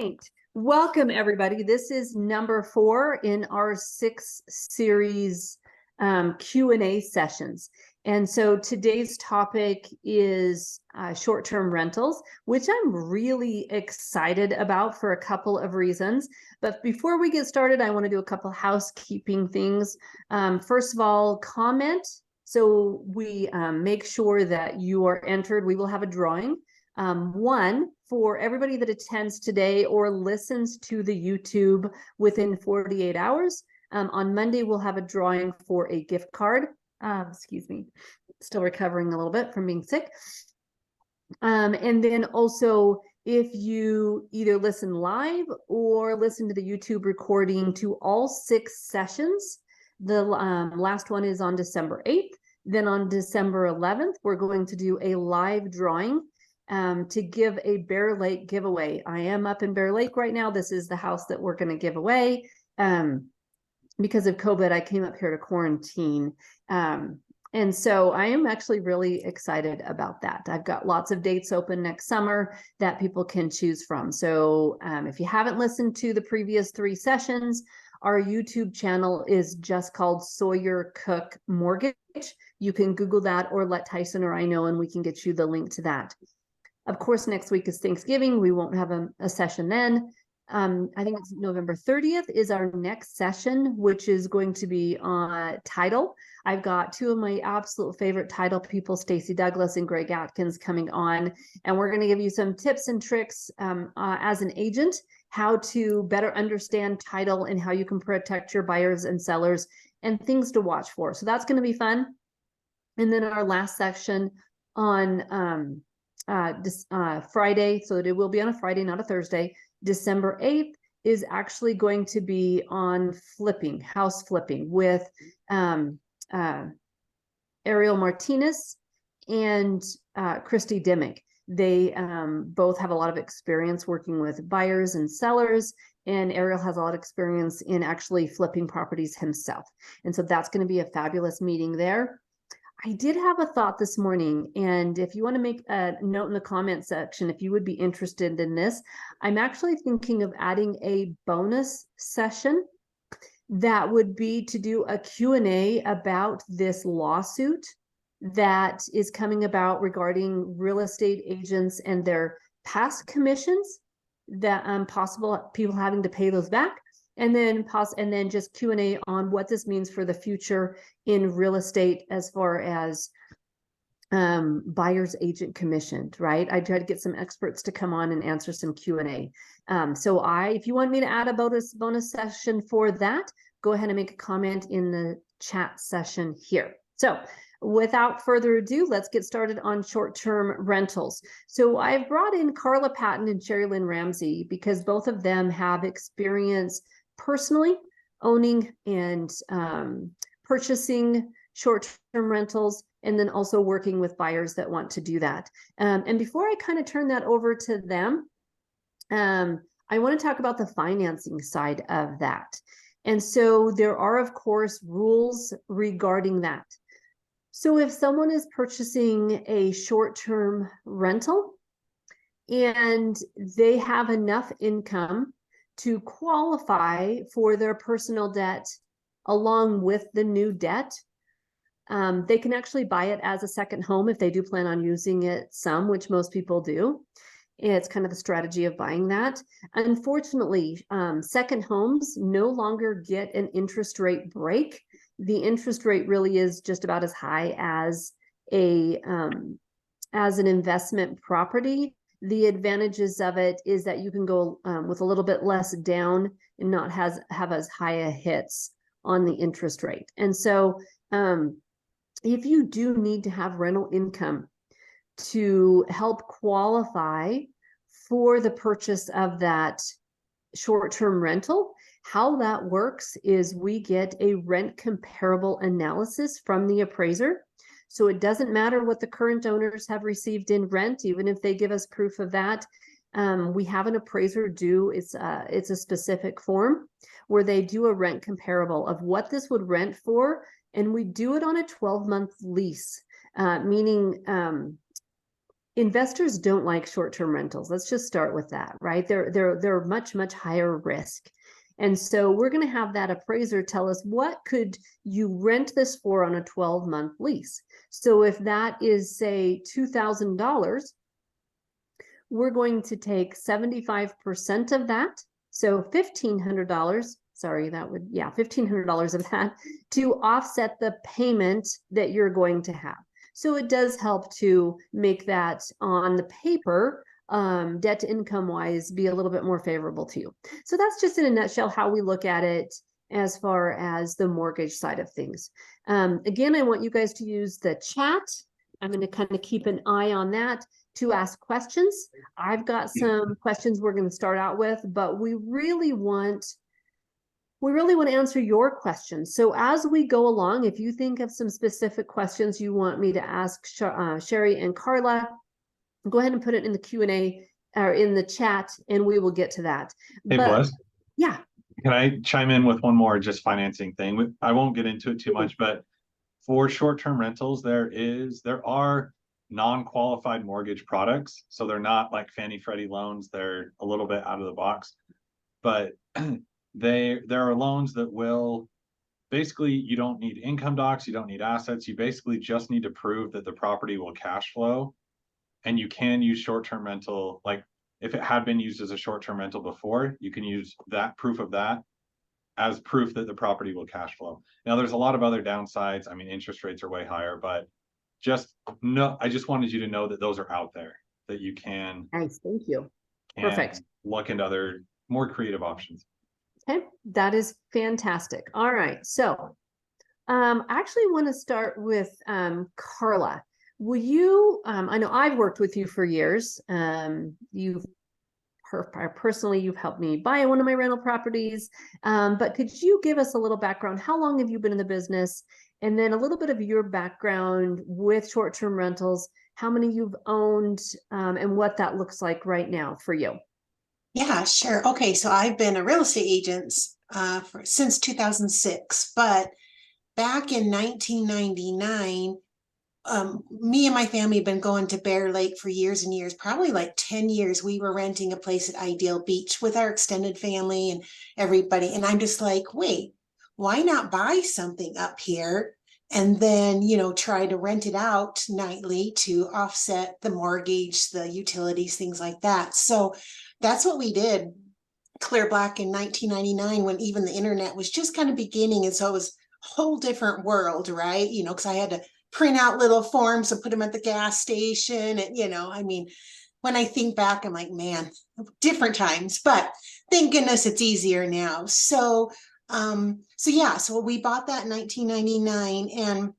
right. Welcome, everybody. This is number 4 in our 6 series Q&A sessions. And so today's topic is short-term rentals, which I'm really excited about for a couple of reasons. But before we get started, I want to do a couple housekeeping things. First of all, comment. So we make sure that you are entered. We will have a drawing. One for everybody that attends today or listens to the YouTube within 48 hours. On Monday, we'll have a drawing for a gift card. Excuse me, still recovering a little bit from being sick. And then also, if you either listen live or listen to the YouTube recording to all 6 sessions, the last one is on December 8th. Then on December 11th, we're going to do a live drawing to give a Bear Lake giveaway. I am up in Bear Lake right now. This is the house that we're going to give away. Because of COVID, I came up here to quarantine. And so I am actually really excited about that. I've got lots of dates open next summer that people can choose from. So if you haven't listened to the previous 3 sessions, our YouTube channel is just called Sawyer Cook Mortgage. You can Google that or let Tyson or I know, and we can get you the link to that. Of course, next week is Thanksgiving. We won't have a session then. I think it's November 30th is our next session, which is going to be on title. I've got 2 of my absolute favorite title people, Stacey Douglas and Greg Atkins, coming on, and we're going to give you some tips and tricks as an agent, how to better understand title and how you can protect your buyers and sellers and things to watch for. So that's going to be fun. And then our last section on Friday, so it will be on a Friday, not a Thursday, December 8th is actually going to be on flipping, house flipping with Ariel Martinez and Christy Dimmick. They both have a lot of experience working with buyers and sellers, and Ariel has a lot of experience in actually flipping properties himself. And so that's going to be a fabulous meeting there. I did have a thought this morning, and if you want to make a note in the comment section, if you would be interested in this, I'm actually thinking of adding a bonus session that would be to do a Q&A about this lawsuit that is coming about regarding real estate agents and their past commissions, that possible people having to pay those back. And then just Q&A on what this means for the future in real estate as far as buyer's agent commissioned, right? I tried to get some experts to come on and answer some Q&A. So if you want me to add a bonus session for that, go ahead and make a comment in the chat session here. So without further ado, let's get started on short-term rentals. So I've brought in Carla Patton and Sherry Lynn Ramsey because both of them have experience personally owning and purchasing short-term rentals, and then also working with buyers that want to do that. And before I kind of turn that over to them, I want to talk about the financing side of that. And so there are, of course, rules regarding that. So if someone is purchasing a short-term rental and they have enough income to qualify for their personal debt along with the new debt, they can actually buy it as a second home if they do plan on using it some, which most people do. It's kind of the strategy of buying that. Unfortunately, second homes no longer get an interest rate break. The interest rate really is just about as high as an investment property. The advantages of it is that you can go with a little bit less down and not have as high a hits on the interest rate. And so if you do need to have rental income to help qualify for the purchase of that short-term rental, how that works is we get a rent comparable analysis from the appraiser. So it doesn't matter what the current owners have received in rent, even if they give us proof of that. We have an appraiser do, it's a specific form where they do a rent comparable of what this would rent for, and we do it on a 12-month lease, meaning investors don't like short-term rentals. Let's just start with that, right? They're much, much higher risk. And so we're going to have that appraiser tell us, what could you rent this for on a 12-month lease? So if that is, say, $2,000, we're going to take 75% of that. So $1,500, sorry, that would, yeah, $1,500 of that to offset the payment that you're going to have. So it does help to make that on the paper, debt to income wise, be a little bit more favorable to you. So that's just in a nutshell how we look at it as far as the mortgage side of things. Again, I want you guys to use the chat. I'm going to kind of keep an eye on that to ask questions. I've got some questions we're going to start out with, but we really want to answer your questions. So as we go along, if you think of some specific questions you want me to ask Sherry and Carla, go ahead and put it in the Q&A or in the chat, and we will get to that. Hey, but, Bless. Yeah. Can I chime in with one more just financing thing? I won't get into it too much, but for short-term rentals, there are non-qualified mortgage products. So they're not like Fannie Freddie loans. They're a little bit out of the box, but there are loans that will basically, you don't need income docs, you don't need assets. You basically just need to prove that the property will cash flow. And you can use short-term rental, like if it had been used as a short-term rental before, you can use that proof of that as proof that the property will cash flow. Now, there's a lot of other downsides. I mean, interest rates are way higher, but I just wanted you to know that those are out there, that you can. Nice, thank you. Perfect. Look into other more creative options. Okay, that is fantastic. All right, so I actually want to start with Carla. Will you, I know I've worked with you for years. You've helped me buy one of my rental properties. But could you give us a little background? How long have you been in the business? And then a little bit of your background with short-term rentals, how many you've owned, and what that looks like right now for you. Yeah, sure. Okay, so I've been a real estate agent since 2006, but back in 1999, me and my family have been going to Bear Lake for years and years, probably like 10 years. We were renting a place at Ideal Beach with our extended family and everybody. And I'm just like, wait, why not buy something up here and then, try to rent it out nightly to offset the mortgage, the utilities, things like that. So that's what we did clear back in 1999 when even the internet was just kind of beginning. And so it was a whole different world, right? Because I had to print out little forms and put them at the gas station. And, when I think back, I'm like, man, different times, but thank goodness it's easier now. So we bought that in 1999, and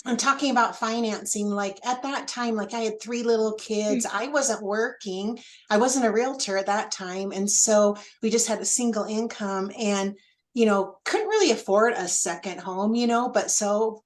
I'm talking about financing. Like at that time, like I had 3 little kids. I wasn't working. I wasn't a realtor at that time. And so we just had a single income and, couldn't really afford a second home, but so,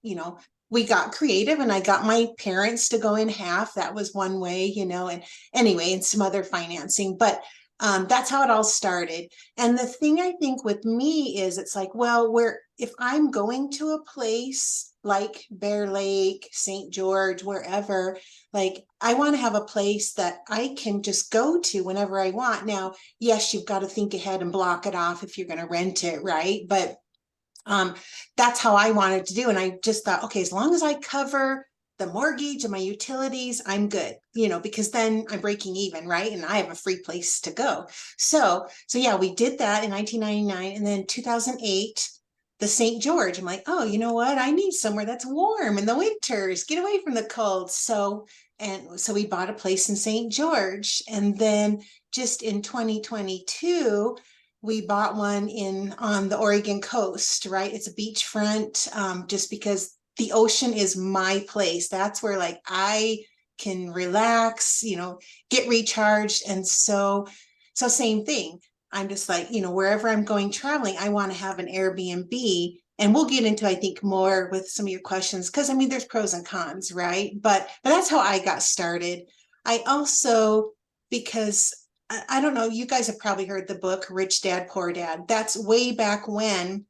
we got creative and I got my parents to go in half. That was one way, and anyway, and some other financing, but that's how it all started. And the thing I think with me is it's like, well, if I'm going to a place like Bear Lake, St. George, wherever, like I want to have a place that I can just go to whenever I want. Now, yes, you've got to think ahead and block it off if you're going to rent it, right? But that's how I wanted to do. And I just thought, okay, as long as I cover the mortgage and my utilities, I'm good, because then I'm breaking even, right? And I have a free place to go. So yeah, we did that in 1999. And then 2008, the St. George, I'm like, oh, you know what? I need somewhere that's warm in the winters, get away from the cold. So we bought a place in St. George. And then just in 2022, we bought one on the Oregon coast, right? It's a beachfront, just because the ocean is my place. That's where like I can relax, get recharged. And so same thing. I'm just like, wherever I'm going traveling, I want to have an Airbnb. And we'll get into, I think, more with some of your questions, because there's pros and cons, right? But that's how I got started. I also, because I don't know, you guys have probably heard the book Rich Dad, Poor Dad. That's way back when,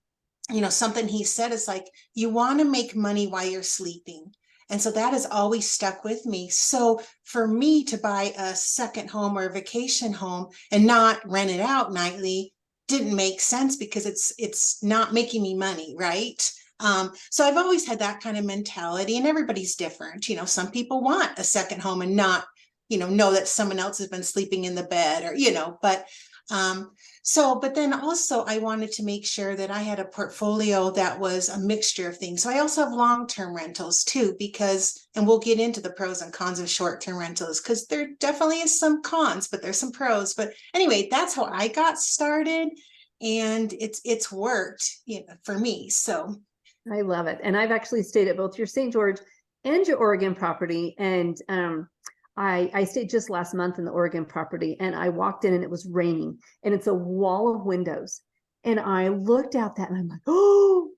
something he said is like, you want to make money while you're sleeping. And so that has always stuck with me. So for me to buy a second home or a vacation home and not rent it out nightly didn't make sense because it's not making me money, right? So I've always had that kind of mentality, and everybody's different. You know, some people want a second home and not, know that someone else has been sleeping in the bed, or, but then also I wanted to make sure that I had a portfolio that was a mixture of things. So I also have long-term rentals too, and we'll get into the pros and cons of short-term rentals, because there definitely is some cons, but there's some pros. But anyway, that's how I got started, and it's worked, for me. So I love it. And I've actually stayed at both your St. George and your Oregon property. And I stayed just last month in the Oregon property, and I walked in and it was raining, and it's a wall of windows. And I looked out that and I'm like, oh,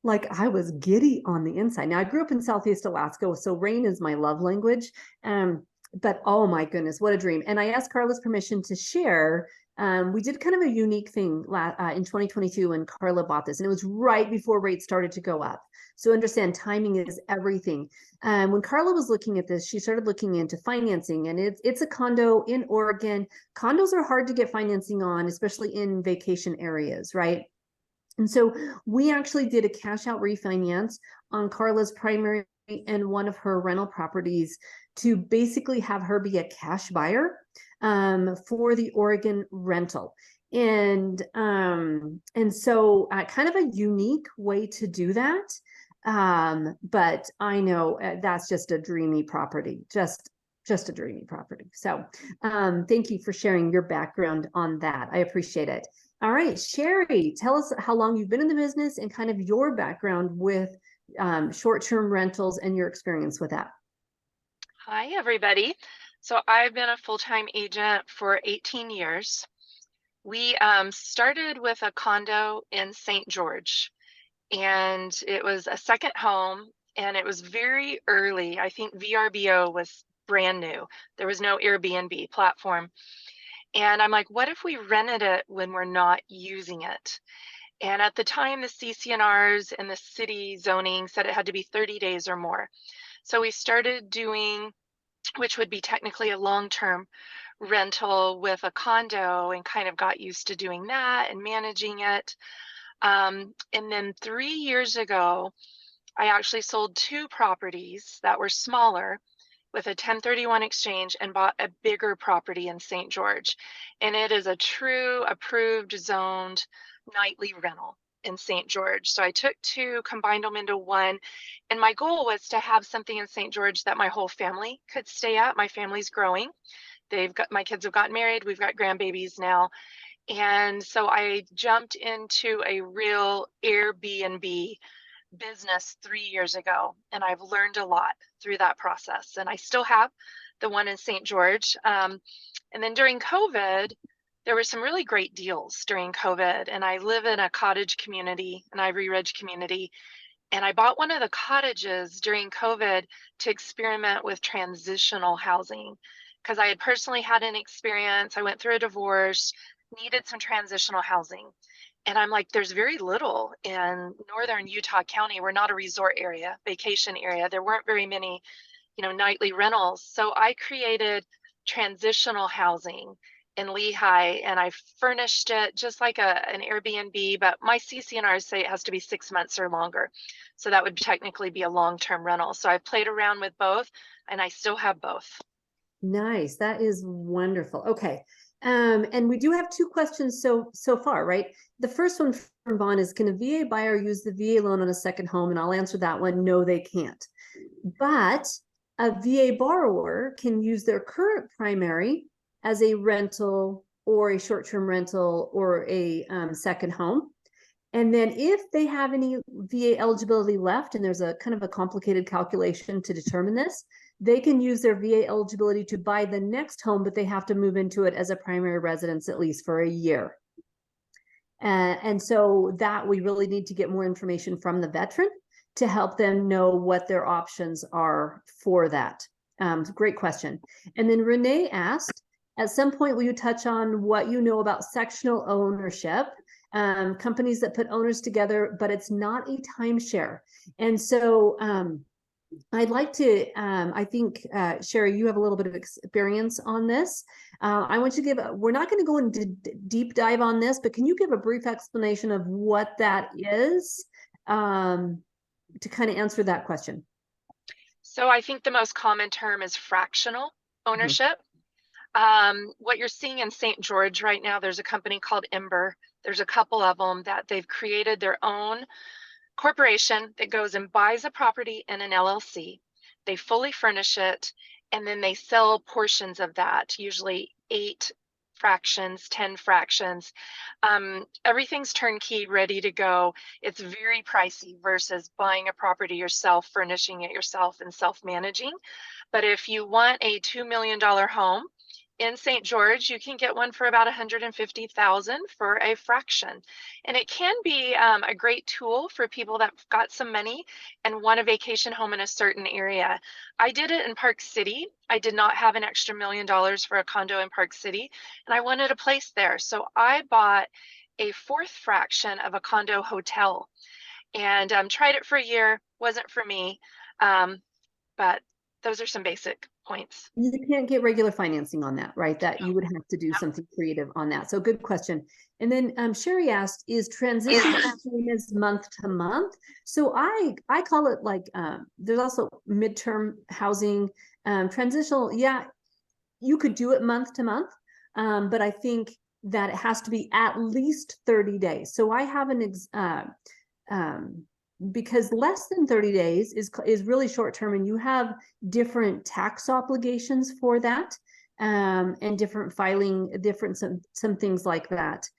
like I was giddy on the inside. Now I grew up in Southeast Alaska, so rain is my love language. But oh my goodness, what a dream. And I asked Carla's permission to share. We did kind of a unique thing in 2022 when Carla bought this, and it was right before rates started to go up. So understand, timing is everything. When Carla was looking at this, she started looking into financing, and it's a condo in Oregon. Condos are hard to get financing on, especially in vacation areas, right? And so we actually did a cash out refinance on Carla's primary and one of her rental properties to basically have her be a cash buyer for the Oregon rental. And so kind of a unique way to do that. But I know that's just a dreamy property, just a dreamy property. So thank you for sharing your background on that. I appreciate it. All right, Sherry, tell us how long you've been in the business and kind of your background with short-term rentals and your experience with that. Hi, everybody. So I've been a full-time agent for 18 years. We started with a condo in St. George, and it was a second home, and it was very early. I think VRBO was brand new. There was no Airbnb platform. And I'm like, what if we rented it when we're not using it? And at the time, the CCNRs and the city zoning said it had to be 30 days or more. So we started doing, which would be technically a long-term rental with a condo, and kind of got used to doing that and managing it. And then 3 years ago, I actually sold 2 properties that were smaller with a 1031 exchange and bought a bigger property in St. George. And it is a true approved zoned nightly rental in St. George. So I took 2, combined them into 1. And my goal was to have something in St. George that my whole family could stay at. My family's growing. My kids have gotten married. We've got grandbabies now. And so I jumped into a real Airbnb business 3 years ago, and I've learned a lot through that process. And I still have the one in St. George. And then during COVID, there were some really great deals during COVID. And I live in a cottage community, an Ivory Ridge community. And I bought one of the cottages during COVID to experiment with transitional housing, because I had personally had an experience. I went through a divorce, needed some transitional housing. And I'm like, there's very little in northern Utah County. We're not a resort area, vacation area. There weren't very many, nightly rentals. So I created transitional housing in Lehi, and I furnished it just like an Airbnb, but my CCNRs say it has to be 6 months or longer. So that would technically be a long-term rental. So I played around with both, and I still have both. Nice. That is wonderful. Okay. And we do have 2 questions so far, right? The first one from Vaughn is, can a VA buyer use the VA loan on a second home? And I'll answer that one. No, they can't. But a VA borrower can use their current primary as a rental or a short-term rental or a second home. And then if they have any VA eligibility left, and there's a kind of a complicated calculation to determine this, they can use their VA eligibility to buy the next home, but they have to move into it as a primary residence at least for a year. And so that we really need to get more information from the veteran to help them know what their options are for that. Great question. And then Renee asked, at some point, will you touch on what you know about sectional ownership? Companies that put owners together, but it's not a timeshare. And so I'd like to, I think, Sherry, you have a little bit of experience on this. I want you to give, we're not going to go into deep dive on this, but can you give a brief explanation of what that is, to kind of answer that question? So I think the most common term is fractional ownership. What you're seeing in St. George right now, there's a company called Ember. There's a couple of them that they've created their own corporation that goes and buys a property in an LLC. They fully furnish it, and then they sell portions of that, usually 8 fractions, 10 fractions. Everything's turnkey, ready to go. It's very pricey versus buying a property yourself, furnishing it yourself, and self-managing. But if you want a $2 million home in St. George, you can get one for about $150,000 for a fraction. And it can be a great tool for people that have got some money and want a vacation home in a certain area. I did it in Park City. I did not have an extra $1 million for a condo in Park City, and I wanted a place there. So I bought a 4th fraction of a condo hotel and tried it for a year. Wasn't for me, but those are some basic points. You can't get regular financing on that, right? That No. you would have to do something creative on that. So good question. And then Sherry asked, is transition the same as month to month? So I call it like, there's also midterm housing, transitional. Yeah, you could do it month to month, but I think that it has to be at least 30 days. So I have because less than 30 days is really short term, and you have different tax obligations for that, and different filing, some things like that.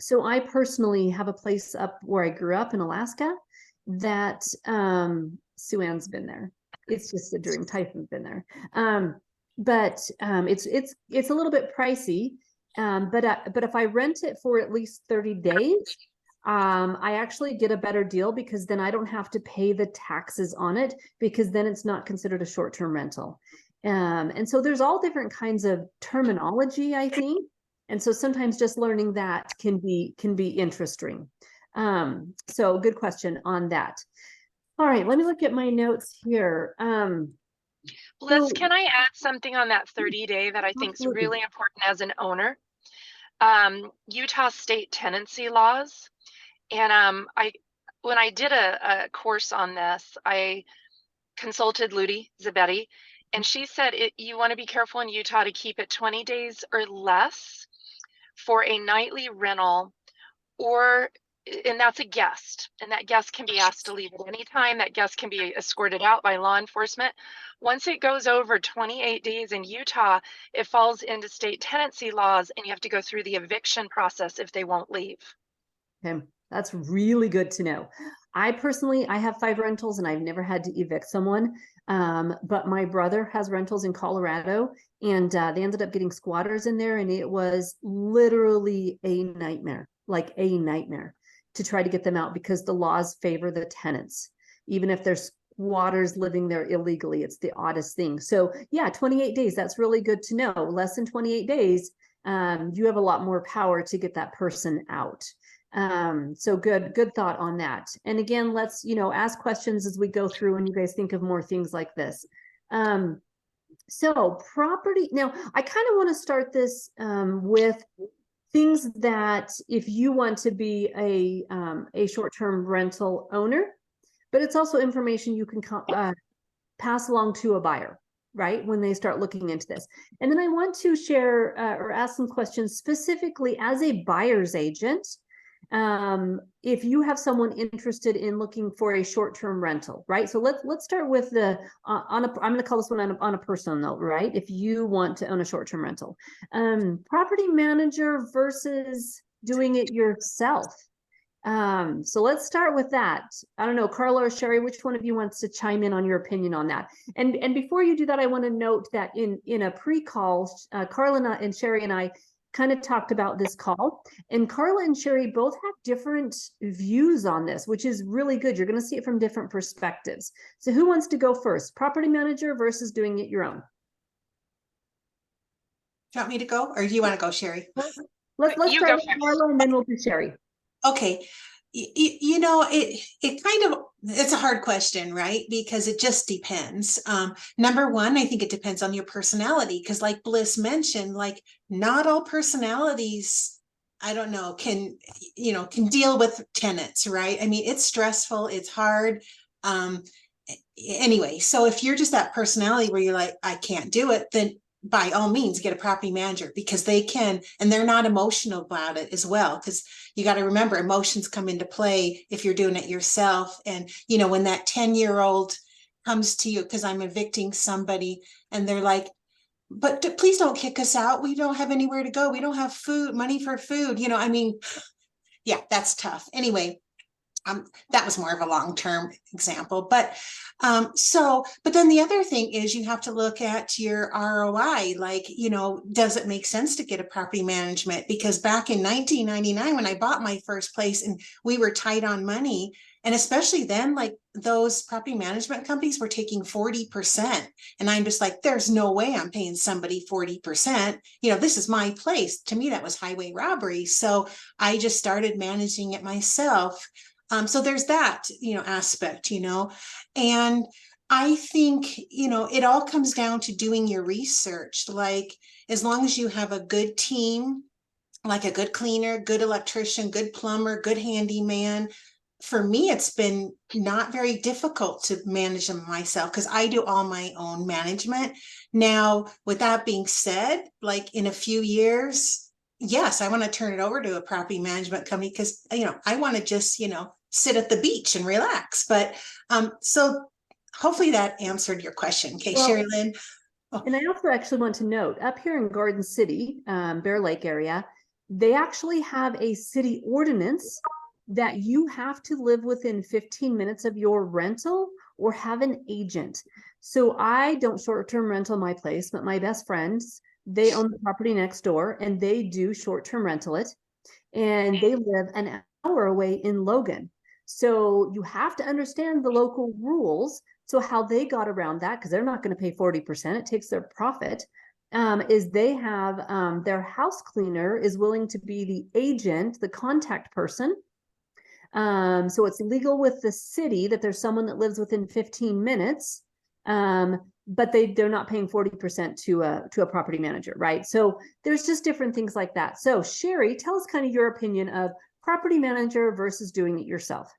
So I personally have a place up where I grew up in Alaska that Sue Ann's been there. It's just a dream. Typhon's been there. But it's a little bit pricey. But if I rent it for at least 30 days, I actually get a better deal, because then I don't have to pay the taxes on it, because then it's not considered a short-term rental. And so there's all different kinds of terminology, I think. And so sometimes just learning that can be interesting. So good question on that. All right, let me look at my notes here. Liz, So- can I add something on that 30-day that I think is Absolutely. really important as an owner? Utah state tenancy laws. And when I did a course on this, I consulted Ludi Zabetti, and she said you want to be careful in Utah to keep it 20 days or less for a nightly rental, and that's a guest, and that guest can be asked to leave at any time. That guest can be escorted out by law enforcement. Once it goes over 28 days in Utah, it falls into state tenancy laws, and you have to go through the eviction process if they won't leave. Okay, that's really good to know. I have 5 rentals, and I've never had to evict someone. But my brother has rentals in Colorado, and they ended up getting squatters in there, and it was literally a nightmare, like a nightmare, to try to get them out, because the laws favor the tenants, even if there's squatters living there illegally. It's the oddest thing. So yeah, 28 days, that's really good to know. Less than 28 days, you have a lot more power to get that person out. So good thought on that. And again, let's, ask questions as we go through, and you guys think of more things like this. So property, now I kind of want to start this with things that if you want to be a short-term rental owner, but it's also information you can pass along to a buyer, right, when they start looking into this. And then I want to share or ask some questions specifically as a buyer's agent. If you have someone interested in looking for a short-term rental, right? So let's start with the I'm going to call this one on a personal note, right? If you want to own a short-term rental, property manager versus doing it yourself. So let's start with that. I don't know, Carla or Sherry, which one of you wants to chime in on your opinion on that? And before you do that, I want to note that in a pre-call, Carla and Sherry and I kind of talked about this call, and Carla and Sherry both have different views on this, which is really good. You're going to see it from different perspectives. So who wants to go first? Property manager versus doing it your own? Do you want me to go, or do you want to go, Sherry? Let's You start go with first. Carla, and then we'll do Sherry. Okay. It kind of It's a hard question, right? Because it just depends. Number one, I think it depends on your personality. Because, like Bliss mentioned, like not all personalities, I don't know, can deal with tenants, right? I mean, it's stressful, it's hard. Anyway, so if you're just that personality where you're like, I can't do it, then by all means get a property manager, because they can, and they're not emotional about it as well. Because you got to remember, emotions come into play if you're doing it yourself. And when that 10-year-old comes to you, because I'm evicting somebody, and they're like, but please don't kick us out, we don't have anywhere to go, we don't have money for food, I mean, yeah, that's tough. Anyway, that was more of a long-term example, but then the other thing is you have to look at your ROI, like, does it make sense to get a property management? Because back in 1999, when I bought my first place and we were tight on money, and especially then, like those property management companies were taking 40%. And I'm just like, there's no way I'm paying somebody 40%. This is my place. To me, that was highway robbery. So I just started managing it myself. So there's that, aspect, and I think, it all comes down to doing your research. Like, as long as you have a good team, like a good cleaner, good electrician, good plumber, good handyman. For me, it's been not very difficult to manage them myself because I do all my own management. Now, with that being said, like in a few years, yes, I want to turn it over to a property management company because, I want to just, sit at the beach and relax. But so hopefully that answered your question. Okay, Well, Sherry Lynn. And I also actually want to note, up here in Garden City, Bear Lake area, they actually have a city ordinance that you have to live within 15 minutes of your rental or have an agent. So I don't short-term rental my place, but my best friends, they own the property next door and they do short-term rental it. And they live an hour away in Logan. So you have to understand the local rules. So how they got around that, because they're not going to pay 40%, it takes their profit, is they have their house cleaner is willing to be the agent, the contact person. So it's legal with the city that there's someone that lives within 15 minutes, but they're not paying 40% to a property manager, right? So there's just different things like that. So Sherry, tell us kind of your opinion of property manager versus doing it yourself.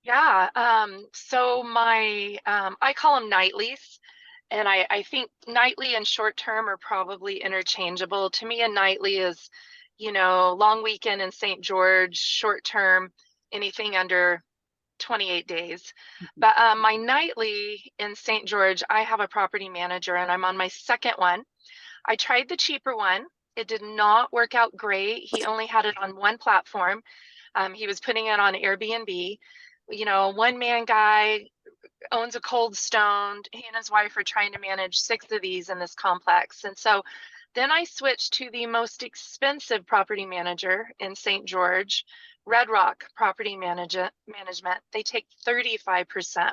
Yeah, so my I call them nightlies, and I think nightly and short term are probably interchangeable. To me, a nightly is, long weekend in St. George, short term, anything under 28 days. But my nightly in St. George, I have a property manager and I'm on my second one. I tried the cheaper one. It did not work out great. He only had it on one platform. He was putting it on Airbnb. One man guy owns a Cold Stone. He and his wife are trying to manage 6 of these in this complex. And so then I switched to the most expensive property manager in St. George, Red Rock Property Management. They take 35%.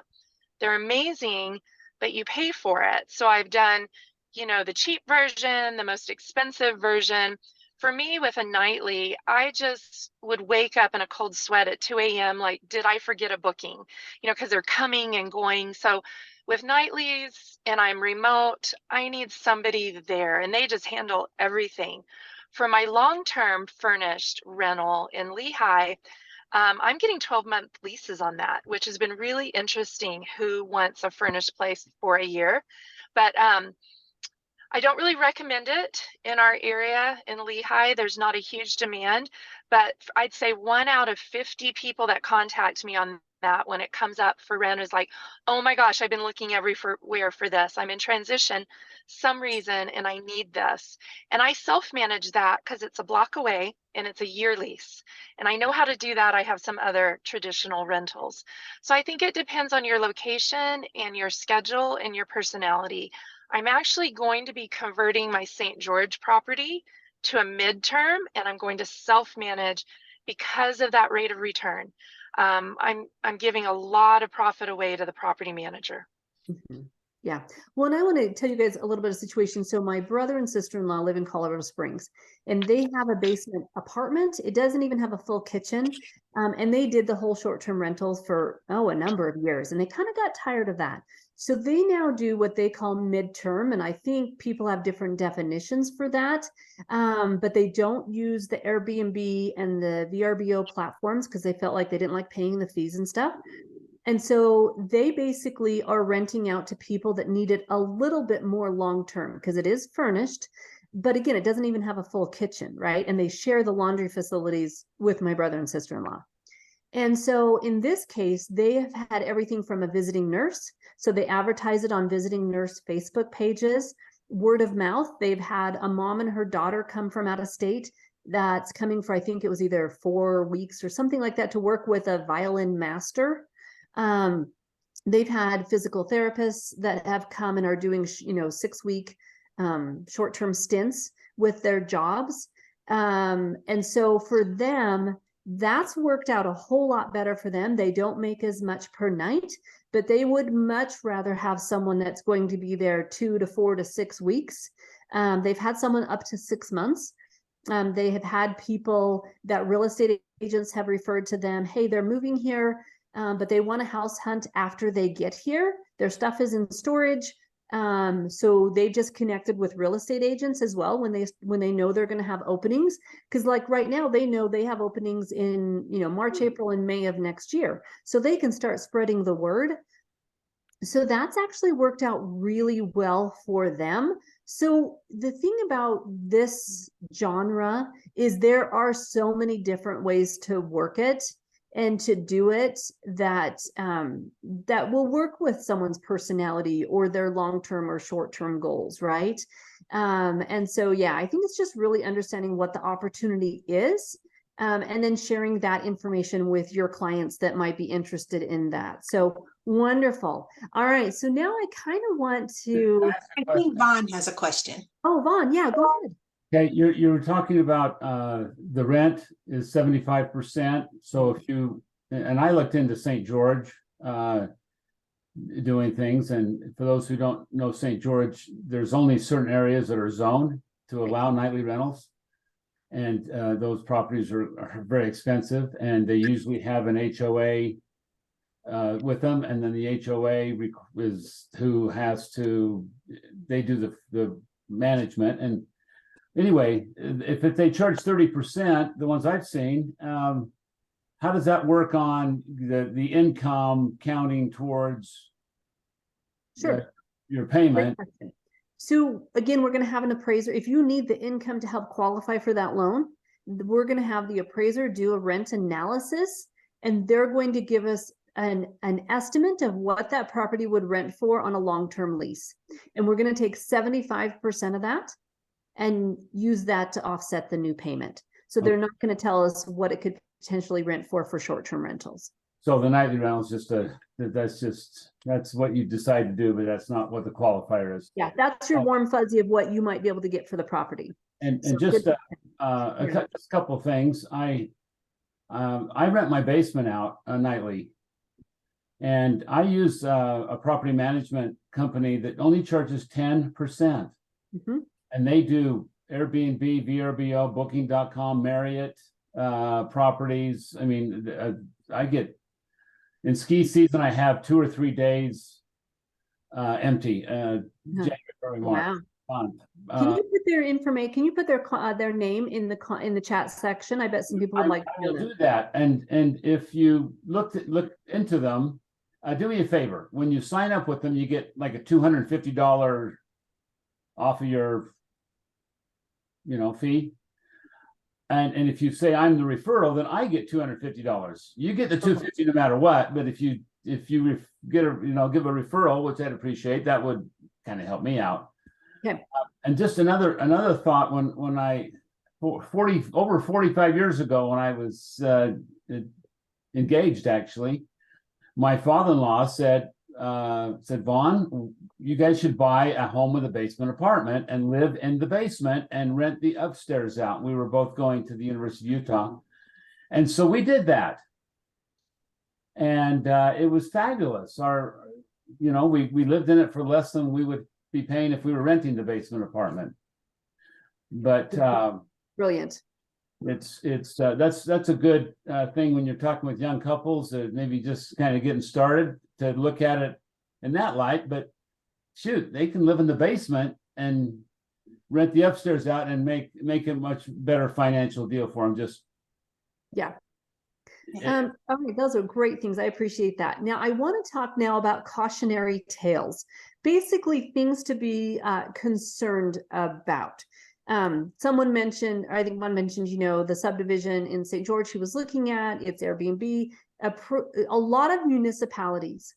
They're amazing, but you pay for it. So I've done, the cheap version, the most expensive version. For me, with a nightly, I just would wake up in a cold sweat at 2 a.m. Like, did I forget a booking? Because they're coming and going. So with nightlies and I'm remote, I need somebody there and they just handle everything. For my long-term furnished rental in Lehigh, I'm getting 12-month leases on that, which has been really interesting. Who wants a furnished place for a year? But I don't really recommend it in our area in Lehigh. There's not a huge demand, but I'd say 1 out of 50 people that contact me on that when it comes up for rent is like, oh my gosh, I've been looking everywhere for this. I'm in transition some reason and I need this. And I self-manage that because it's a block away and it's a year lease. And I know how to do that. I have some other traditional rentals. So I think it depends on your location and your schedule and your personality. I'm actually going to be converting my St. George property to a midterm, and I'm going to self-manage because of that rate of return. I'm giving a lot of profit away to the property manager. Mm-hmm. Yeah. Well, and I want to tell you guys a little bit of situation. So my brother and sister-in-law live in Colorado Springs, and they have a basement apartment. It doesn't even have a full kitchen. And they did the whole short-term rentals for, a number of years, and they kind of got tired of that. So they now do what they call midterm, and I think people have different definitions for that. But they don't use the Airbnb and the VRBO platforms because they felt like they didn't like paying the fees and stuff. And so they basically are renting out to people that need it a little bit more long-term because it is furnished. But again, it doesn't even have a full kitchen, right? And they share the laundry facilities with my brother and sister-in-law. And so in this case, they have had everything from a visiting nurse. So they advertise it on visiting nurse Facebook pages, word of mouth. They've had a mom and her daughter come from out of state that's coming for, I think it was either 4 weeks or something like that, to work with a violin master. They've had physical therapists that have come and are doing, 6-week short-term stints with their jobs. And so for them, that's worked out a whole lot better for them. They don't make as much per night, but they would much rather have someone that's going to be there 2 to 4 to 6 weeks. They've had someone up to 6 months. They have had people that real estate agents have referred to them. Hey, they're moving here, but they want a house hunt after they get here. Their stuff is in storage. So they just connected with real estate agents as well when they know they're going to have openings. Because like right now, they know they have openings in, March, April, and May of next year. So they can start spreading the word. So that's actually worked out really well for them. So the thing about this genre is there are so many different ways to work it and to do it that that will work with someone's personality or their long-term or short-term goals, right? And so, yeah, I think it's just really understanding what the opportunity is, and then sharing that information with your clients that might be interested in that. So wonderful. All right. So now I kind of want to. I think Vaughn has a question. Oh, Vaughn, yeah, go ahead. Okay, you were talking about the rent is 75%. So if you, and I looked into St. George doing things, and for those who don't know St. George, there's only certain areas that are zoned to allow nightly rentals. And those properties are very expensive, and they usually have an HOA with them, and then the HOA is who has to, they do the management. And anyway, if they charge 30%, the ones I've seen, how does that work on the income counting towards Sure. your Great payment? question. So again, we're going to have an appraiser. If you need the income to help qualify for that loan, we're going to have the appraiser do a rent analysis, and they're going to give us an estimate of what that property would rent for on a long-term lease. And we're going to take 75% of that and use that to offset the new payment. So they're not going to tell us what it could potentially rent for short-term rentals. So the nightly rental is that's what you decide to do, but that's not what the qualifier is. Yeah, that's your warm fuzzy of what you might be able to get for the property. And So just good- a couple of things. I rent my basement out nightly, and I use a property management company that only charges 10%, Mhm. and they do Airbnb, VRBO, Booking.com, Marriott properties. I mean, I get in ski season, I have 2 or 3 days empty. January, March, Wow. month. Can you put their information? Can you put their name in the chat section? I bet some people would like to I know will that. do that. And if you look into them, do me a favor. When you sign up with them, you get like a $250 off of your, fee. And if you say I'm the referral, then I get $250. You get the $250 no matter what. But if you get a give a referral, which I'd appreciate, that would kind of help me out. Okay. And just another thought, when I over 45 years ago, when I was engaged, actually, my father-in-law said, Vaughn, you guys should buy a home with a basement apartment and live in the basement and rent the upstairs out. We were both going to the University of Utah. And so we did that. And it was fabulous. you know, we lived in it for less than we would be paying if we were renting the basement apartment. But Brilliant. that's a good thing when you're talking with young couples that maybe just kind of getting started, to look at it in that light. But shoot, they can live in the basement and rent the upstairs out and make a much better financial deal for them. Just Yeah. Okay, those are great things. I appreciate that. Now, I want to talk now about cautionary tales, basically things to be concerned about. Someone mentioned, I think one mentioned, you know, the subdivision in St. George he was looking at, it's Airbnb. A lot of municipalities,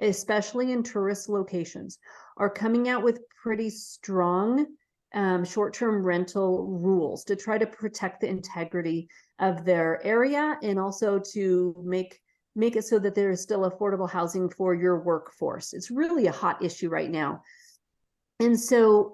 especially in tourist locations, are coming out with pretty strong short-term rental rules to try to protect the integrity of their area, and also to make it so that there is still affordable housing for your workforce. It's really a hot issue right now. And so,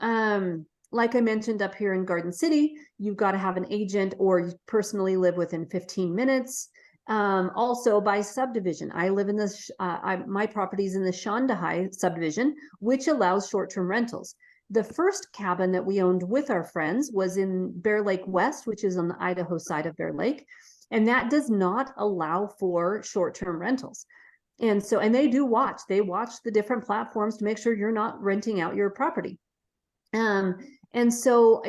like I mentioned, up here in Garden City, you've got to have an agent or you personally live within 15 minutes. Also by subdivision, I live in this, my property is in the Shondahai subdivision, which allows short-term rentals. The first cabin that we owned with our friends was in Bear Lake West, which is on the Idaho side of Bear Lake. And that does not allow for short-term rentals. And so, and they watch the different platforms to make sure you're not renting out your property. And so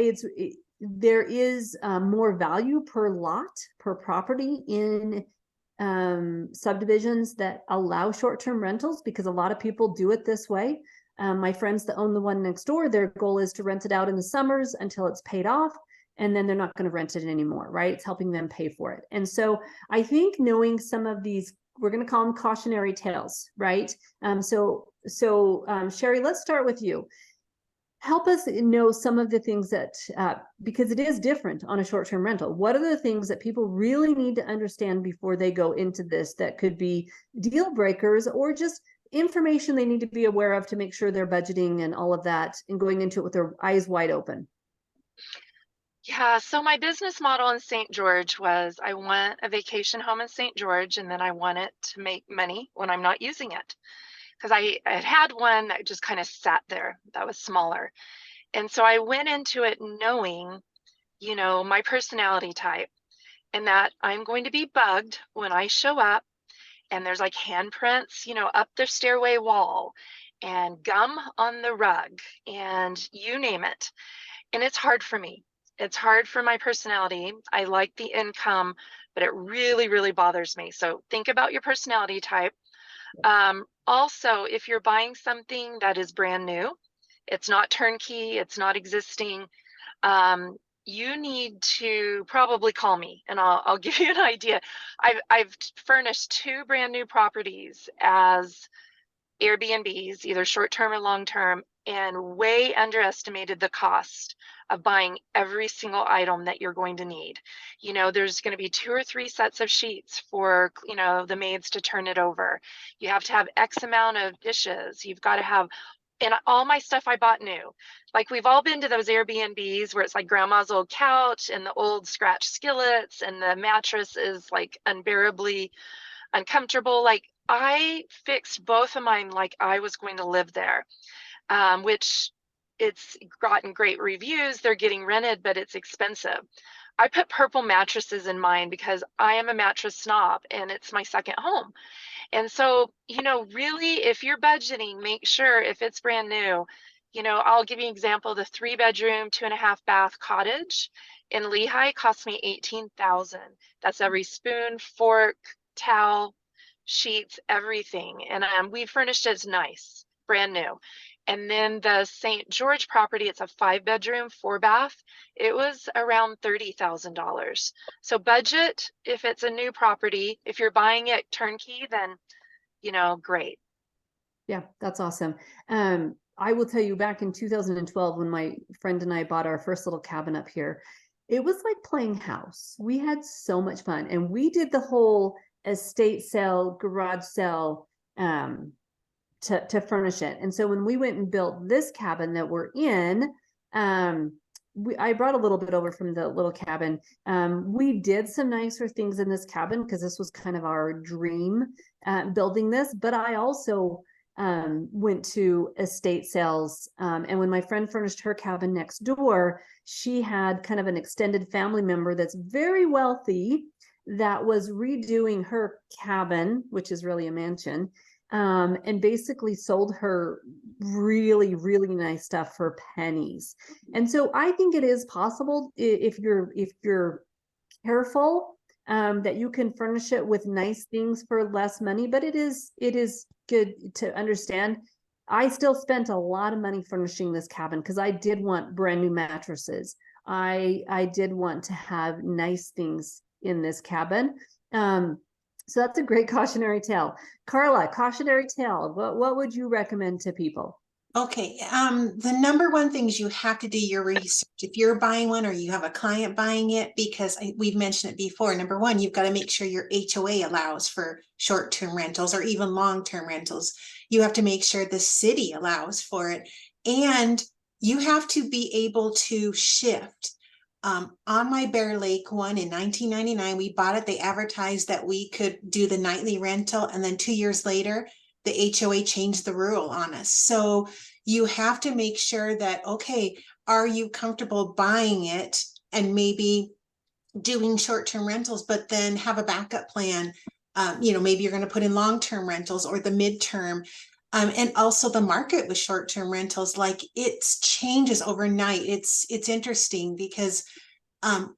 there is more value per lot, per property in subdivisions that allow short-term rentals, because a lot of people do it this way. My friends that own the one next door, their goal is to rent it out in the summers until it's paid off, and then they're not going to rent it anymore, right? It's helping them pay for it. And so I think knowing some of these, we're going to call them cautionary tales, right? Sherry, let's start with you. Help us know some of the things that, because it is different on a short-term rental. What are the things that people really need to understand before they go into this that could be deal breakers, or just information they need to be aware of to make sure they're budgeting and all of that and going into it with their eyes wide open? Yeah, so my business model in St. George was I want a vacation home in St. George, and then I want it to make money when I'm not using it. Because I had one that just kind of sat there that was smaller. And so I went into it knowing, you know, my personality type, and that I'm going to be bugged when I show up and there's like handprints, you know, up the stairway wall and gum on the rug and you name it. And it's hard for me. It's hard for my personality. I like the income, but it really, really bothers me. So think about your personality type. Also, if you're buying something that is brand new, it's not turnkey, it's not existing, you need to probably call me and I'll give you an idea. I've furnished 2 brand new properties as Airbnbs, either short-term or long-term, and way underestimated the cost of buying every single item that you're going to need. You know, there's going to be 2 or 3 sets of sheets for, you know, the maids to turn it over. You have to have X amount of dishes. You've got to have, and all my stuff I bought new. Like, we've all been to those Airbnbs where it's like grandma's old couch and the old scratch skillets and the mattress is like unbearably uncomfortable. Like, I fixed both of mine like I was going to live there, which it's gotten great reviews. They're getting rented, but it's expensive. I put purple mattresses in mine because I am a mattress snob and it's my second home. And so, you know, really, if you're budgeting, make sure if it's brand new, you know, I'll give you an example. The 3-bedroom, 2.5 bath cottage in Lehigh cost me $18,000. That's every spoon, fork, towel, sheets, everything. And we furnished it as nice, brand new. And then the St. George property, it's a 5-bedroom, 4-bath. It was around $30,000. So budget if it's a new property. If you're buying it turnkey, then, you know, great. Yeah, that's awesome. I will tell you, back in 2012, when my friend and I bought our first little cabin up here, it was like playing house. We had so much fun, and we did the whole estate sale, garage sale, to furnish it. And so when we went and built this cabin that we're in, I brought a little bit over from the little cabin. We did some nicer things in this cabin because this was kind of our dream, building this. But I also went to estate sales. And when my friend furnished her cabin next door, she had kind of an extended family member that's very wealthy that was redoing her cabin, which is really a mansion, and basically sold her really, really nice stuff for pennies. And so I think it is possible, if you're careful, that you can furnish it with nice things for less money. But it is good to understand. I still spent a lot of money furnishing this cabin because I did want brand new mattresses. I did want to have nice things in this cabin. So that's a great cautionary tale. Carla, cautionary tale. What would you recommend to people? Okay, the number one thing is you have to do your research. If you're buying one or you have a client buying it, because we've mentioned it before, number one, you've got to make sure your HOA allows for short-term rentals or even long-term rentals. You have to make sure the city allows for it. And you have to be able to shift. On my Bear Lake one in 1999, we bought it. They advertised that we could do the nightly rental. And then 2 years later, the HOA changed the rule on us. So you have to make sure that, okay, are you comfortable buying it and maybe doing short-term rentals, but then have a backup plan? Maybe you're going to put in long-term rentals or the midterm. And also the market with short-term rentals, like it changes overnight. It's interesting because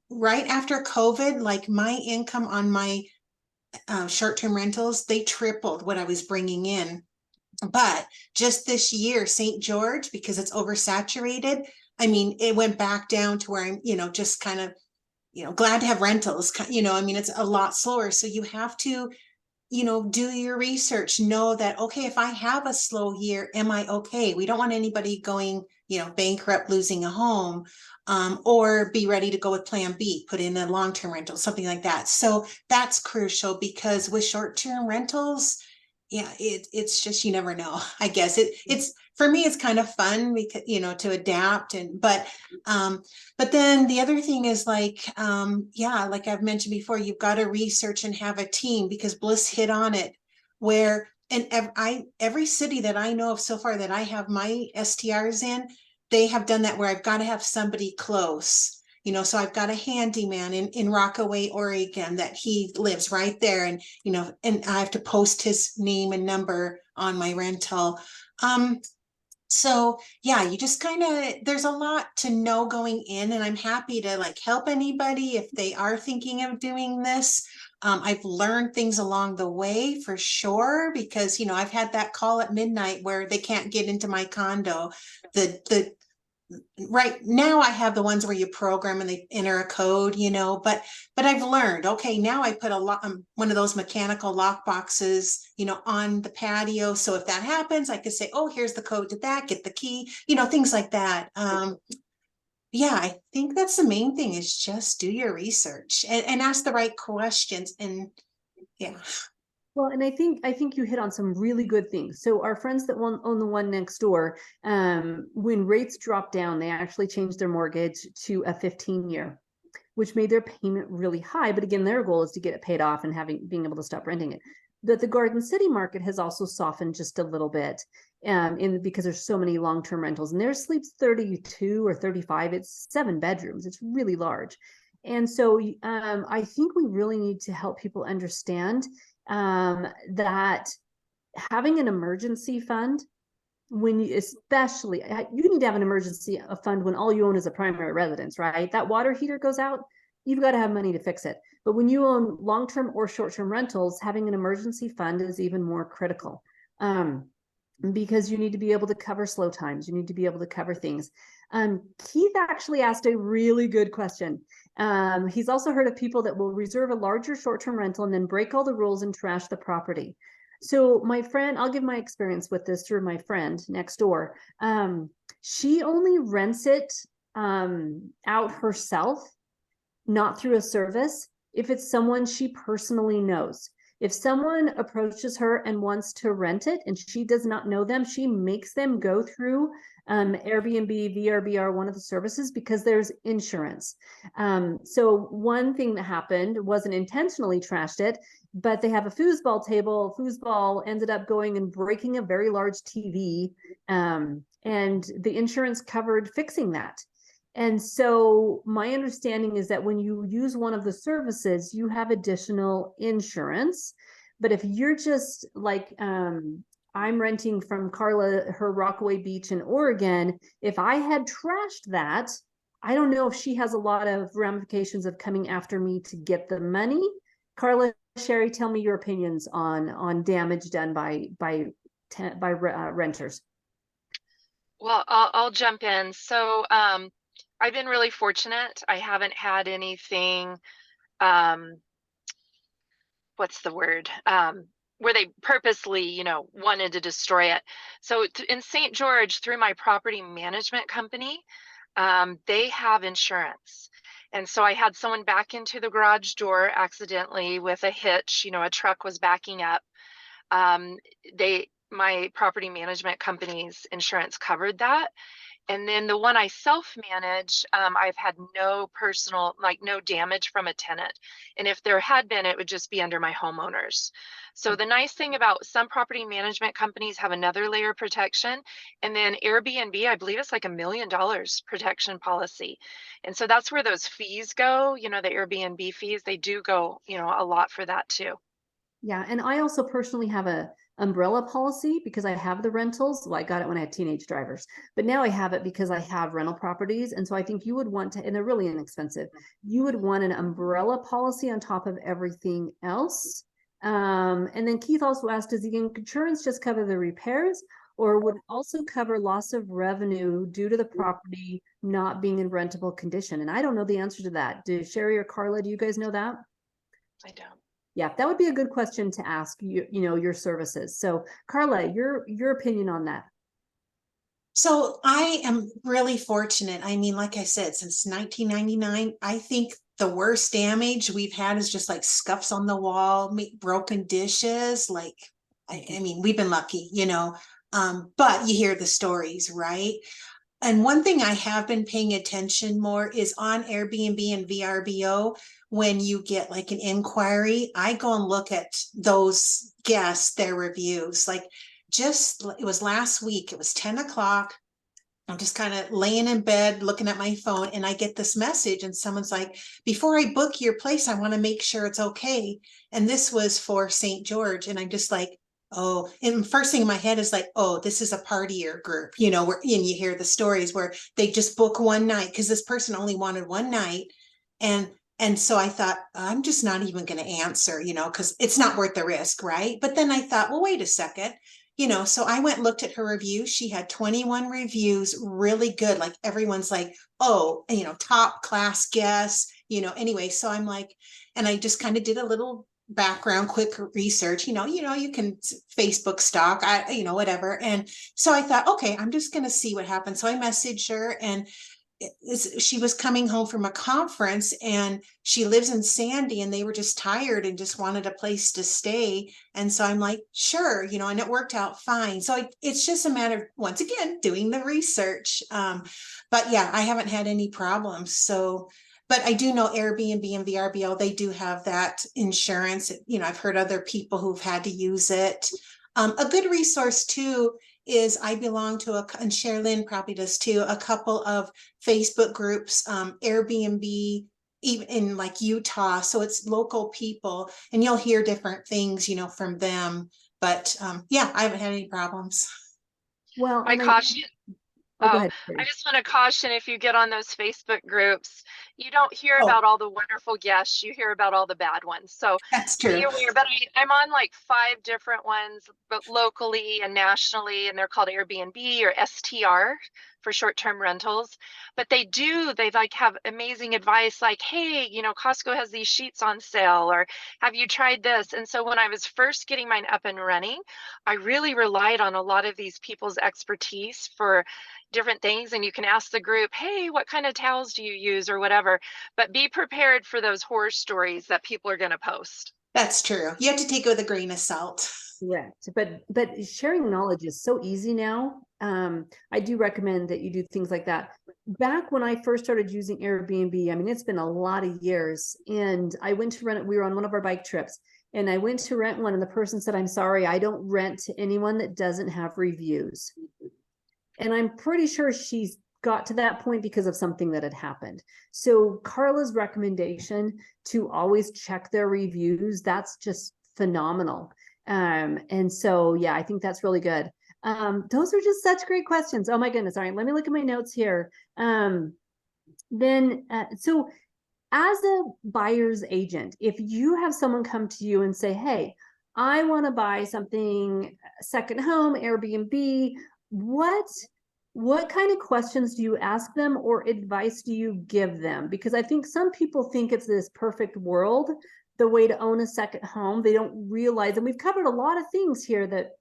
right after COVID, like my income on my short-term rentals, they tripled what I was bringing in. But just this year, St. George, because it's oversaturated, I mean, it went back down to where I'm, just kind of, glad to have rentals, it's a lot slower. So you have to, do your research, know that, okay, if I have a slow year, am I okay? We don't want anybody going, bankrupt, losing a home, or be ready to go with plan B, put in a long-term rental, something like that. So that's crucial, because with short-term rentals, yeah, it's just, you never know. I guess it's for me, it's kind of fun because, to adapt. But then the other thing is like I've mentioned before, you've got to research and have a team, because Bliss hit on it where, and every city that I know of so far that I have my STRs in, they have done that where I've got to have somebody close. So I've got a handyman in Rockaway, Oregon, that he lives right there. And, and I have to post his name and number on my rental. So yeah, you just kind of, there's a lot to know going in, and I'm happy to like help anybody if they are thinking of doing this. I've learned things along the way for sure, because, I've had that call at midnight where they can't get into my condo. Right now I have the ones where you program and they enter a code, but I've learned, okay, now I put one of those mechanical lock boxes, on the patio. So if that happens, I could say, oh, here's the code to that, get the key, things like that. Yeah, I think that's the main thing, is just do your research and ask the right questions. And yeah. Well, and I think you hit on some really good things. So our friends that own the one next door, when rates dropped down, they actually changed their mortgage to a 15-year, which made their payment really high. But again, their goal is to get it paid off and being able to stop renting it. But the Garden City market has also softened just a little bit, because there's so many long-term rentals, and theirs sleeps 32 or 35. It's 7 bedrooms. It's really large. And so I think we really need to help people understand that having an emergency fund, especially you need to have an emergency fund when all you own is a primary residence, right? That water heater goes out, you've got to have money to fix it. But when you own long-term or short-term rentals, having an emergency fund is even more critical, because you need to be able to cover slow times. You need to be able to cover things. Keith actually asked a really good question. He's also heard of people that will reserve a larger short-term rental and then break all the rules and trash the property. So my friend, I'll give my experience with this through my friend next door. She only rents it out herself, not through a service, if it's someone she personally knows. If someone approaches her and wants to rent it and she does not know them, she makes them go through Airbnb, VRBR, one of the services, because there's insurance. So one thing that happened wasn't intentionally trashed it, but they have a foosball table. Foosball ended up going and breaking a very large TV, and the insurance covered fixing that. And so my understanding is that when you use one of the services, you have additional insurance. But if you're just like, I'm renting from Carla, her Rockaway Beach in Oregon, if I had trashed that, I don't know if she has a lot of ramifications of coming after me to get the money. Carla, Sherry, tell me your opinions on damage done by renters. Well, I'll jump in. So I've been really fortunate. I haven't had anything, what's the word? Where they purposely, you know, wanted to destroy it. So in St. George, through my property management company, they have insurance. And so I had someone back into the garage door accidentally with a hitch, you know, a truck was backing up. My property management company's insurance covered that. And then the one I self-manage, I've had no personal, like no damage from a tenant. And if there had been, it would just be under my homeowners. So the nice thing about some property management companies have another layer of protection. And then Airbnb, I believe it's like $1 million protection policy. And so that's where those fees go, you know, the Airbnb fees, they do go, you know, a lot for that too. Yeah, and I also personally have a umbrella policy because I have the rentals. Well, I got it when I had teenage drivers, but now I have it because I have rental properties. And so I think you would want to, and they're really inexpensive. You would want an umbrella policy on top of everything else. And then Keith also asked, does the insurance just cover the repairs, or would it also cover loss of revenue due to the property not being in rentable condition? And I don't know the answer to that. Do Sherry or Carla, do you guys know that? I don't. Yeah, that would be a good question to ask you, you know, your services. So Carla, your opinion on that. So I am really fortunate. I mean, like I said, since 1999, I think the worst damage we've had is just like scuffs on the wall, broken dishes. Like, I mean, we've been lucky, you know, but you hear the stories, right? And one thing I have been paying attention more is on Airbnb and VRBO. When you get like an inquiry, I go and look at those guests, their reviews. Like it was last week, it was 10 o'clock. I'm just kind of laying in bed looking at my phone, and I get this message, and someone's like, before I book your place, I want to make sure it's okay. And this was for St. George. And I'm just like, oh, and first thing in my head is like, oh, this is a partier group, you know, and you hear the stories where they just book one night because this person only wanted one night. And so I thought, I'm just not even going to answer, you know, because it's not worth the risk, right? But then I thought, well, wait a second, you know, so I went and looked at her review. She had 21 reviews, really good. Like everyone's like, oh, you know, top class guests, you know, anyway. So I'm like, and I just kind of did a little background, quick research, you know, you can Facebook stalk, you know, whatever. And so I thought, okay, I'm just going to see what happens. So I messaged her, and she was coming home from a conference, and she lives in Sandy, and they were just tired and just wanted a place to stay. And so I'm like, sure, you know, and it worked out fine. So it's just a matter of, once again, doing the research. But yeah, I haven't had any problems. So, but I do know Airbnb and VRBO, they do have that insurance. You know, I've heard other people who've had to use it. A good resource too is I belong to and Sherilyn probably does too, a couple of Facebook groups, Airbnb, even in like Utah. So it's local people, and you'll hear different things, you know, from them. But yeah, I haven't had any problems. Well, I caution. Go Oh, ahead. I just want to caution, if you get on those Facebook groups, you don't hear Oh. about all the wonderful guests, you hear about all the bad ones. So That's be true. aware, but I'm on like 5 different ones, but locally and nationally, and they're called Airbnb or STR for short-term rentals. But they like have amazing advice like, hey, you know, Costco has these sheets on sale, or have you tried this? And so when I was first getting mine up and running, I really relied on a lot of these people's expertise for different things. And you can ask the group, hey, what kind of towels do you use, or whatever. But be prepared for those horror stories that people are going to post. That's true. You have to take it with a grain of salt. Correct. But sharing knowledge is so easy now. I do recommend that you do things like that. Back when I first started using Airbnb, I mean, it's been a lot of years, and I went to rent it. We were on one of our bike trips, and I went to rent one, and the person said, "I'm sorry, I don't rent to anyone that doesn't have reviews." And I'm pretty sure she's got to that point because of something that had happened. So Carla's recommendation to always check their reviews, that's just phenomenal. And so, yeah, I think that's really good. Those are just such great questions. Oh my goodness. All right, let me look at my notes here. So as a buyer's agent, if you have someone come to you and say, "Hey, I want to buy something, second home, Airbnb," what kind of questions do you ask them, or advice do you give them? Because I think some people think it's this perfect world, the way to own a second home. They don't realize, and we've covered a lot of things here that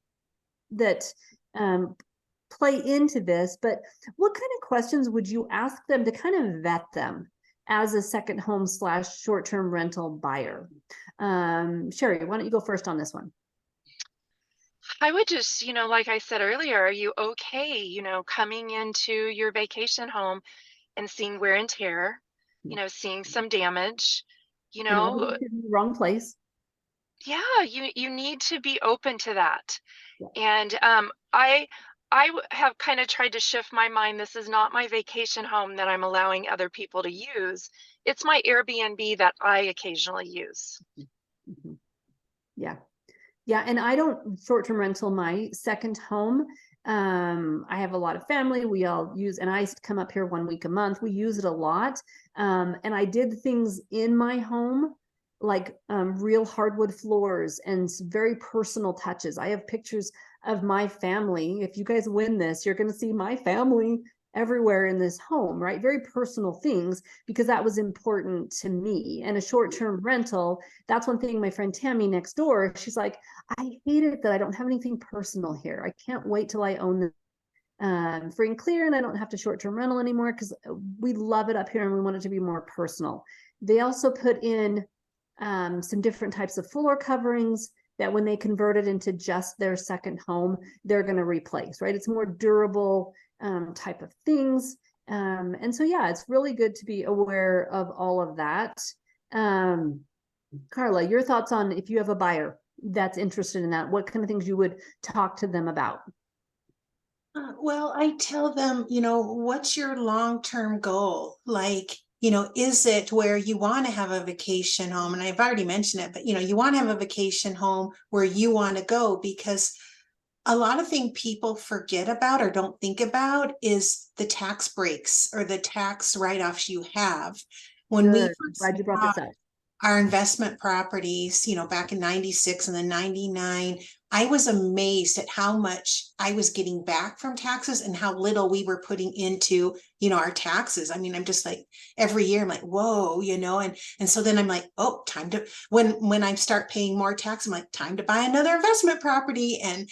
play into this, but what kind of questions would you ask them to kind of vet them as a second home / short-term rental buyer? Sherry, why don't you go first on this one? I would just, like I said earlier, are you okay, coming into your vacation home and seeing wear and tear, seeing some damage, And all in the wrong place. yeah, you need to be open to that. Yeah. And have kind of tried to shift my mind. This is not my vacation home that I'm allowing other people to use. It's my Airbnb that I occasionally use. Mhm. Yeah. Yeah. And I don't short-term rental my second home. I have a lot of family. We all use, and I come up here 1 week a month. We use it a lot. And I did things in my home, like real hardwood floors and very personal touches. I have pictures of my family. If you guys win this, you're going to see my family everywhere in this home, right? Very personal things, because that was important to me. And a short-term rental, that's one thing. My friend Tammy next door, she's like, "I hate it that I don't have anything personal here. I can't wait till I own this free and clear, and I don't have to short-term rental anymore, because we love it up here and we want it to be more personal." They also put in some different types of floor coverings that when they convert it into just their second home, they're going to replace, right? It's more durable type of things. And so, yeah, it's really good to be aware of all of that. Carla, your thoughts on, if you have a buyer that's interested in that, what kind of things you would talk to them about? Well, I tell them, what's your long-term goal? Like, is it where you want to have a vacation home? And I've already mentioned it, but you want to have a vacation home where you want to go, because a lot of things people forget about or don't think about is the tax breaks or the tax write-offs you have. When we Good. first Glad you brought this up. our investment properties, back in 96 and then 99, I was amazed at how much I was getting back from taxes and how little we were putting into, our taxes. I mean, I'm just like, every year I'm like, whoa, and so then I'm like, oh, time to, when I start paying more tax, I'm like, time to buy another investment property. And,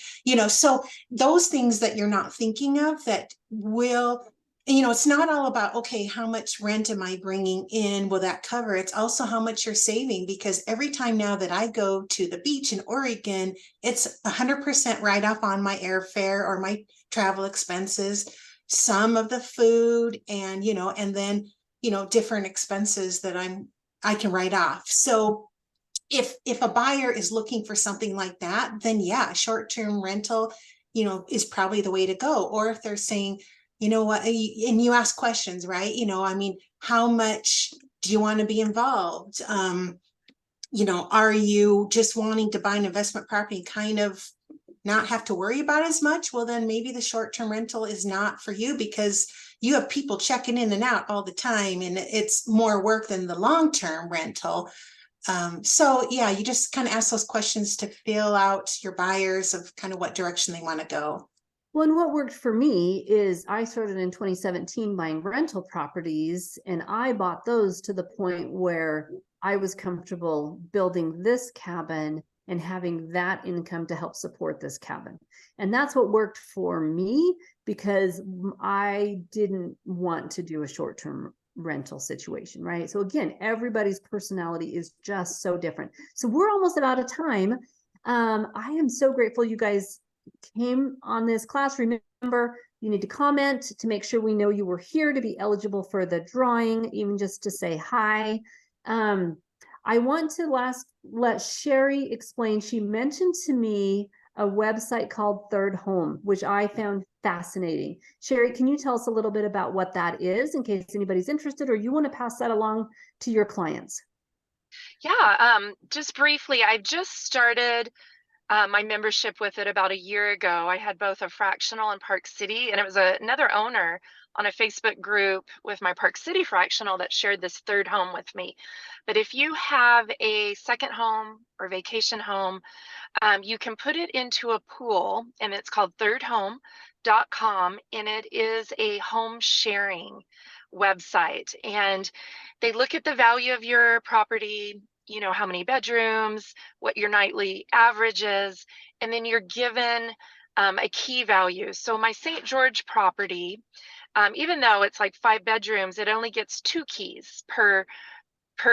so those things that you're not thinking of that will, it's not all about, okay, how much rent am I bringing in? Will that cover? It's also how much you're saving, because every time now that I go to the beach in Oregon, it's 100% write off on my airfare or my travel expenses, some of the food, and, and then, different expenses that I can write off. So if a buyer is looking for something like that, then yeah, short-term rental, is probably the way to go. Or if they're saying, what, and you ask questions, right? I mean, how much do you want to be involved? Are you just wanting to buy an investment property and kind of not have to worry about as much? Well, then maybe the short-term rental is not for you, because you have people checking in and out all the time, and it's more work than the long-term rental. So yeah, you just kind of ask those questions to feel out your buyers of kind of what direction they want to go. Well, and what worked for me is I started in 2017 buying rental properties, and I bought those to the point where I was comfortable building this cabin and having that income to help support this cabin. And that's what worked for me, because I didn't want to do a short-term rental situation, right? So again, everybody's personality is just so different. So we're almost out of time. I am so grateful you guys came on this class. Remember, you need to comment to make sure we know you were here to be eligible for the drawing, even just to say hi. I want to let Sherry explain. She mentioned to me a website called Third Home, which I found fascinating. Sherry, can you tell us a little bit about what that is in case anybody's interested or you want to pass that along to your clients? Yeah, just briefly, I just started my membership with it about a year ago. I had both a fractional in Park City, and it was another owner on a Facebook group with my Park City fractional that shared this Third Home with me. But if you have a second home or vacation home, you can put it into a pool, and it's called thirdhome.com, and it is a home sharing website. And they look at the value of your property, you know, how many bedrooms, what your nightly average is, and then you're given a key value. So my St. George property, even though it's like 5 bedrooms, it only gets 2 keys per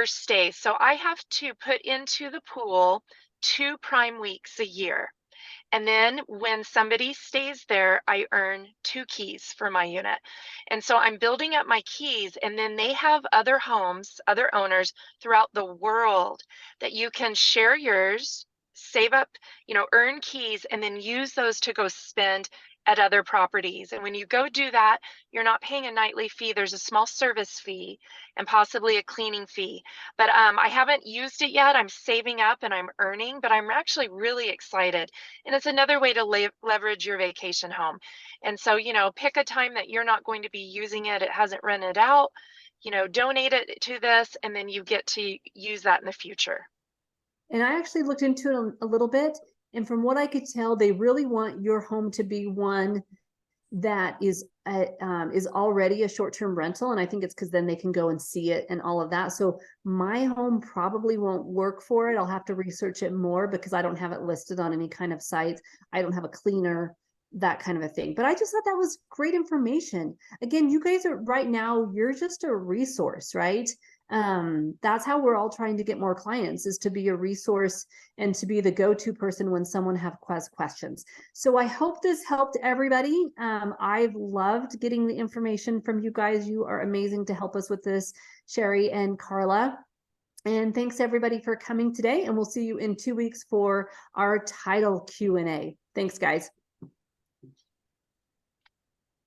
stay. So I have to put into the pool 2 prime weeks a year. And then when somebody stays there, I earn 2 keys for my unit. And so I'm building up my keys, and then they have other homes, other owners throughout the world that you can share yours, save up, you know, earn keys, and then use those to go spend at other properties. And when you go do that, you're not paying a nightly fee. There's a small service fee and possibly a cleaning fee. But I haven't used it yet. I'm saving up and I'm earning, but I'm actually really excited. And it's another way to leverage your vacation home. And so, you know, pick a time that you're not going to be using it. It hasn't rented out, you know, donate it to this, and then you get to use that in the future. And I actually looked into it a little bit. And from what I could tell, they really want your home to be one that is already a short-term rental. And I think it's because then they can go and see it and all of that. So my home probably won't work for it. I'll have to research it more because I don't have it listed on any kind of sites. I don't have a cleaner, that kind of a thing. But I just thought that was great information. Again, you guys are right now, you're just a resource, right? That's how we're all trying to get more clients, is to be a resource and to be the go-to person when someone have questions. So I hope this helped everybody. I've loved getting the information from you guys. You are amazing to help us with this, Sherry and Carla. And thanks everybody for coming today, and we'll see you in 2 weeks for our title Q&A. Thanks, guys.